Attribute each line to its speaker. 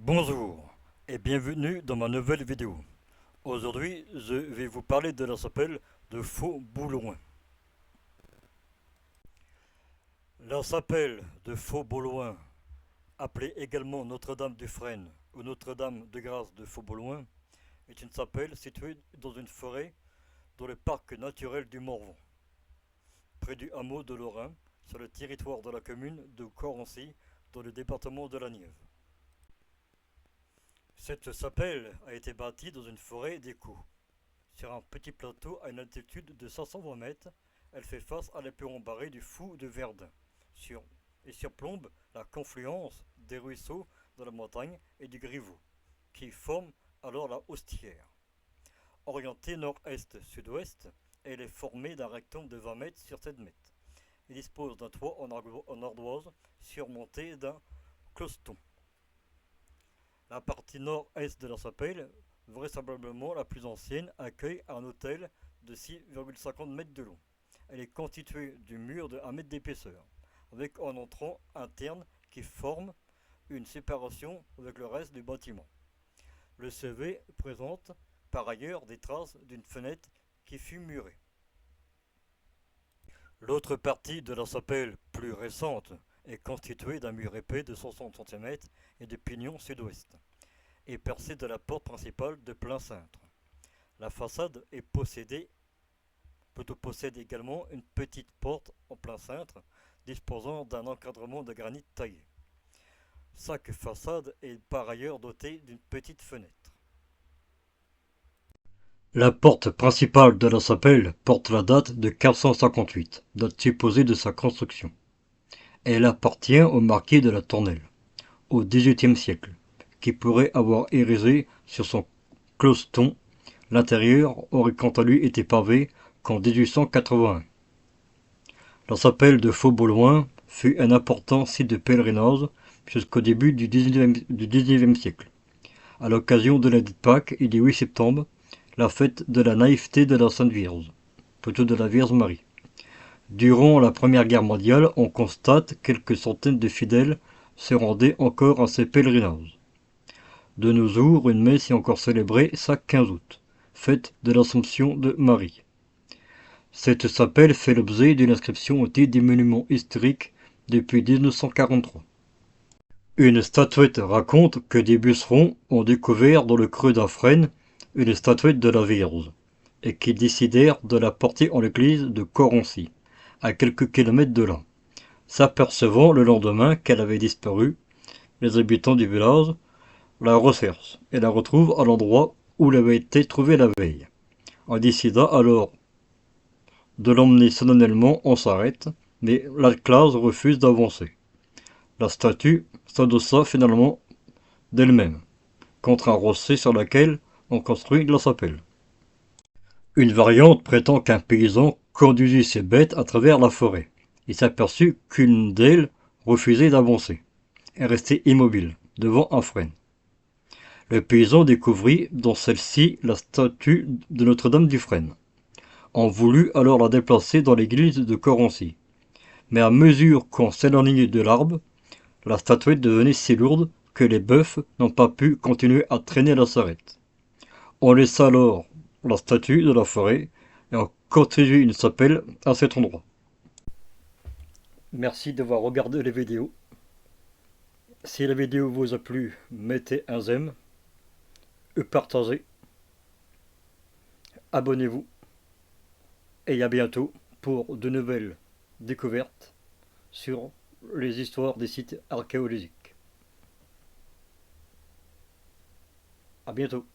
Speaker 1: Bonjour et bienvenue dans ma nouvelle vidéo. Aujourd'hui, je vais vous parler de la chapelle de Faux-Bouloin. La chapelle de Faux-Bouloin, appelée également Notre-Dame du Frêne ou Notre-Dame de Grâce de Faux-Bouloin, est une chapelle située dans une forêt dans le parc naturel du Morvan, près du hameau de Lorrain, sur le territoire de la commune de Corancy, dans le département de la Nièvre. Cette chapelle a été bâtie dans une forêt d'échos. Sur un petit plateau à une altitude de 520 mètres, elle fait face à l'éperon barré du Fou de Verdun et surplombe la confluence des ruisseaux de la montagne et du Griveau, qui forment alors la Haustière. Orientée nord-est-sud-ouest, elle est formée d'un rectangle de 20 mètres sur 7 mètres. Il dispose d'un toit en ardoise surmonté d'un clocheton. La partie nord-est de la chapelle, vraisemblablement la plus ancienne, accueille un autel de 6,50 mètres de long. Elle est constituée du mur de 1 mètre d'épaisseur, avec un entrant interne qui forme une séparation avec le reste du bâtiment. Le chevet présente par ailleurs des traces d'une fenêtre qui fut murée. L'autre partie de la chapelle, plus récente, est constituée d'un mur épais de 60 cm et de pignon sud-ouest, et percée de la porte principale de plein cintre. La façade possède également une petite porte en plein cintre disposant d'un encadrement de granit taillé. Chaque façade est par ailleurs dotée d'une petite fenêtre. La porte principale de la chapelle porte la date de 458, date supposée de sa construction. Elle appartient au marquis de la Tournelle, au XVIIIe siècle, qui pourrait avoir érigé sur son clocheton. L'intérieur aurait quant à lui été pavé qu'en 1881. La chapelle de Faux-Bouloin fut un important site de pèlerinage jusqu'au début du XIXe siècle. À l'occasion de la dite Pâques et du 8 septembre, la fête de la naïveté de la Sainte Vierge, plutôt de la Vierge Marie. Durant la Première Guerre mondiale, on constate quelques centaines de fidèles se rendaient encore à ces pèlerinages. De nos jours, une messe est encore célébrée chaque 15 août, fête de l'Assomption de Marie. Cette chapelle fait l'objet d'une inscription au titre des monuments historiques depuis 1943. Une statuette raconte que des bûcherons ont découvert dans le creux d'un frêne une statuette de la Vierge, et qu'ils décidèrent de la porter en l'église de Corancy, à quelques kilomètres de là. S'apercevant le lendemain qu'elle avait disparu, les habitants du village la recherchent et la retrouvent à l'endroit où elle avait été trouvée la veille. On décida alors de l'emmener solennellement en charrette, mais l'Attelage refuse d'avancer. La statue s'adossa finalement d'elle-même contre un rocher sur lequel on construit la chapelle. Une variante prétend qu'un paysan conduisit ses bêtes à travers la forêt. Il s'aperçut qu'une d'elles refusait d'avancer et restait immobile devant un frêne. Le paysan découvrit dans celle-ci la statue de Notre-Dame du Frêne. On voulut alors la déplacer dans l'église de Corancy. Mais à mesure qu'on s'éloignait de l'arbre, la statuette devenait si lourde que les bœufs n'ont pas pu continuer à traîner la charrette. On laissa alors la statue de la forêt et on construisit une chapelle à cet endroit. Merci d'avoir regardé les vidéos. Si la vidéo vous a plu, mettez un j'aime, partagez, abonnez-vous et à bientôt pour de nouvelles découvertes sur les histoires des sites archéologiques. À bientôt.